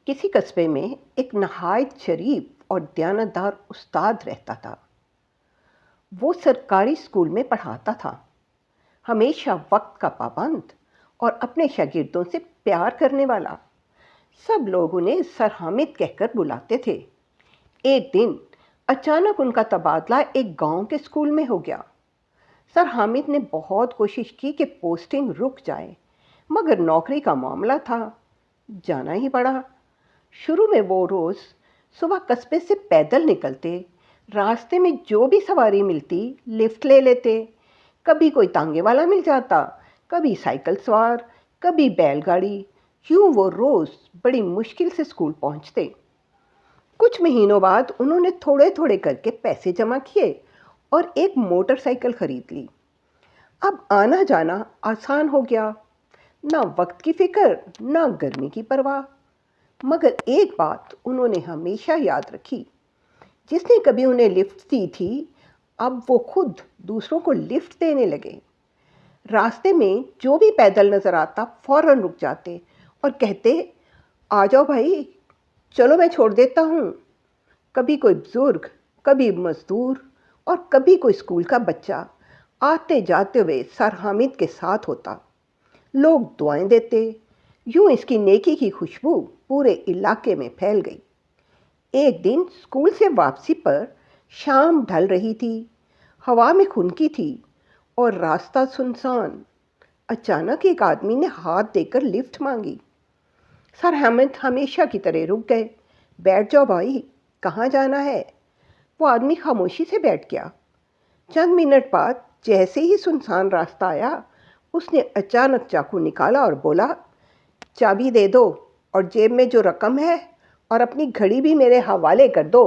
किसी कस्बे में एक नहायत शरीफ और दयानतदार उस्ताद रहता था। वो सरकारी स्कूल में पढ़ाता था, हमेशा वक्त का पाबंद और अपने शागिर्दों से प्यार करने वाला। सब लोग उन्हें सर हामिद कहकर बुलाते थे। एक दिन अचानक उनका तबादला एक गांव के स्कूल में हो गया। सर हामिद ने बहुत कोशिश की कि पोस्टिंग रुक जाए, मगर नौकरी का मामला था, जाना ही पड़ा। शुरू में वो रोज़ सुबह कस्बे से पैदल निकलते, रास्ते में जो भी सवारी मिलती लिफ्ट ले लेते। कभी कोई तांगे वाला मिल जाता, कभी साइकिल सवार, कभी बैलगाड़ी। यूं वो रोज़ बड़ी मुश्किल से स्कूल पहुंचते। कुछ महीनों बाद उन्होंने थोड़े थोड़े करके पैसे जमा किए और एक मोटरसाइकिल खरीद ली। अब आना जाना आसान हो गया, ना वक्त की फिक्र, ना गर्मी की परवाह। मगर एक बात उन्होंने हमेशा याद रखी, जिसने कभी उन्हें लिफ्ट दी थी, अब वो खुद दूसरों को लिफ्ट देने लगे। रास्ते में जो भी पैदल नजर आता फौरन रुक जाते और कहते, आ जाओ भाई, चलो मैं छोड़ देता हूँ। कभी कोई बुजुर्ग, कभी मजदूर और कभी कोई स्कूल का बच्चा आते जाते हुए सर हामिद के साथ होता। लोग दुआएं देते। यूं इसकी नेकी की खुशबू पूरे इलाके में फैल गई। एक दिन स्कूल से वापसी पर शाम ढल रही थी, हवा में खुनकी थी और रास्ता सुनसान। अचानक एक आदमी ने हाथ देकर लिफ्ट मांगी। सर हामिद हमेशा की तरह रुक गए। बैठ जाओ भाई, कहाँ जाना है? वो आदमी खामोशी से बैठ गया। चंद मिनट बाद जैसे ही सुनसान रास्ता आया, उसने अचानक चाकू निकाला और बोला, चाबी दे दो और जेब में जो रकम है और अपनी घड़ी भी मेरे हवाले कर दो,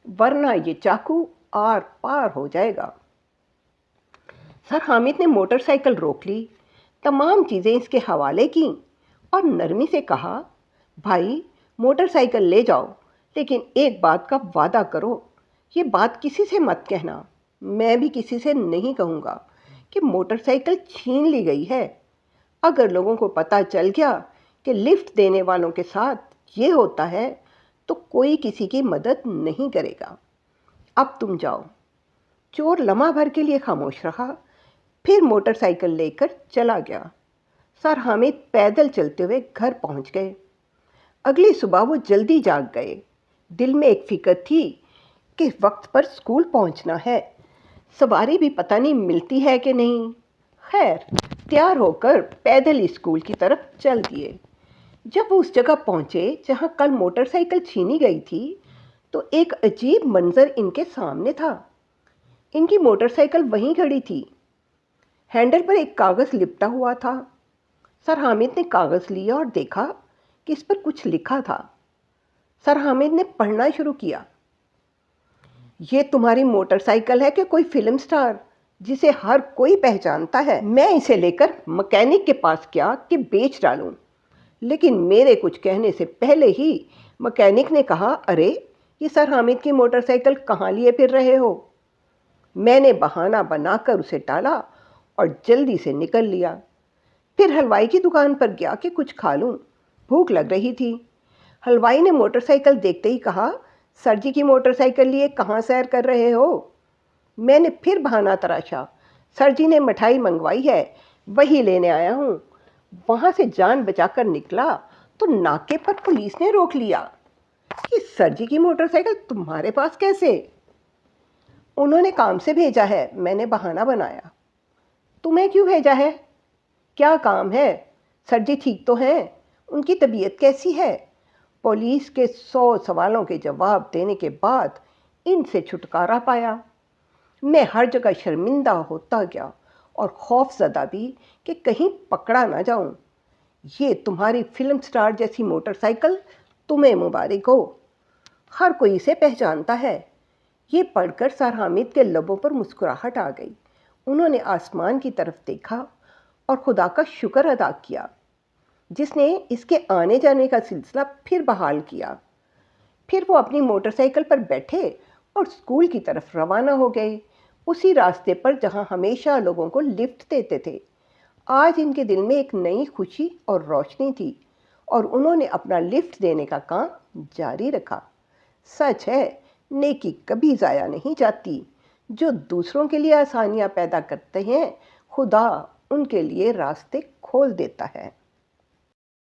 वरना ये चाकू आर पार हो जाएगा। सर हामिद ने मोटरसाइकिल रोक ली, तमाम चीज़ें इसके हवाले की और नरमी से कहा, भाई मोटरसाइकिल ले जाओ, लेकिन एक बात का वादा करो, ये बात किसी से मत कहना। मैं भी किसी से नहीं कहूँगा कि मोटरसाइकिल छीन ली गई है। अगर लोगों को पता चल गया कि लिफ्ट देने वालों के साथ ये होता है, तो कोई किसी की मदद नहीं करेगा। अब तुम जाओ। चोर लम्हा भर के लिए खामोश रहा, फिर मोटरसाइकिल लेकर चला गया। सर हामिद पैदल चलते हुए घर पहुंच गए। अगली सुबह वो जल्दी जाग गए। दिल में एक फिक्र थी कि वक्त पर स्कूल पहुंचना है, सवारी भी पता नहीं मिलती है कि नहीं। खैर, तैयार होकर पैदल ही स्कूल की तरफ चल दिए। जब वो उस जगह पहुंचे जहां कल मोटरसाइकिल छीनी गई थी, तो एक अजीब मंजर इनके सामने था। इनकी मोटरसाइकिल वहीं खड़ी थी, हैंडल पर एक कागज़ लिपटा हुआ था। सर हामिद ने कागज़ लिया और देखा कि इस पर कुछ लिखा था। सर हामिद ने पढ़ना शुरू किया। ये तुम्हारी मोटरसाइकिल है कि कोई फिल्म स्टार जिसे हर कोई पहचानता है? मैं इसे लेकर मैकेनिक के पास गया कि बेच डालूं, लेकिन मेरे कुछ कहने से पहले ही मैकेनिक ने कहा, अरे ये सर हामिद की मोटरसाइकिल कहाँ लिए फिर रहे हो? मैंने बहाना बनाकर उसे टाला और जल्दी से निकल लिया। फिर हलवाई की दुकान पर गया कि कुछ खा लूं, भूख लग रही थी। हलवाई ने मोटरसाइकिल देखते ही कहा, सर जी की मोटरसाइकिल लिए कहाँ सैर कर रहे हो? मैंने फिर बहाना तराशा, सर जी ने मिठाई मंगवाई है, वही लेने आया हूँ। वहाँ से जान बचाकर निकला तो नाके पर पुलिस ने रोक लिया कि सर जी की मोटरसाइकिल तुम्हारे पास कैसे? उन्होंने काम से भेजा है, मैंने बहाना बनाया। तुम्हें क्यों भेजा है? क्या काम है? सर जी ठीक तो हैं? उनकी तबीयत कैसी है? पुलिस के 100 सवालों के जवाब देने के बाद इनसे छुटकारा पाया। मैं हर जगह शर्मिंदा होता गया और खौफजदा भी कि कहीं पकड़ा ना जाऊं। ये तुम्हारी फिल्म स्टार जैसी मोटरसाइकिल तुम्हें मुबारक हो, हर कोई इसे पहचानता है। ये पढ़कर सर हामिद के लबों पर मुस्कुराहट आ गई। उन्होंने आसमान की तरफ देखा और खुदा का शुक्र अदा किया, जिसने इसके आने जाने का सिलसिला फिर बहाल किया। फिर वो अपनी मोटरसाइकिल पर बैठे और स्कूल की तरफ रवाना हो गए, उसी रास्ते पर जहां हमेशा लोगों को लिफ्ट देते थे। आज इनके दिल में एक नई खुशी और रोशनी थी और उन्होंने अपना लिफ्ट देने का काम जारी रखा। सच है, नेकी कभी ज़ाया नहीं जाती। जो दूसरों के लिए आसानियां पैदा करते हैं, खुदा उनके लिए रास्ते खोल देता है।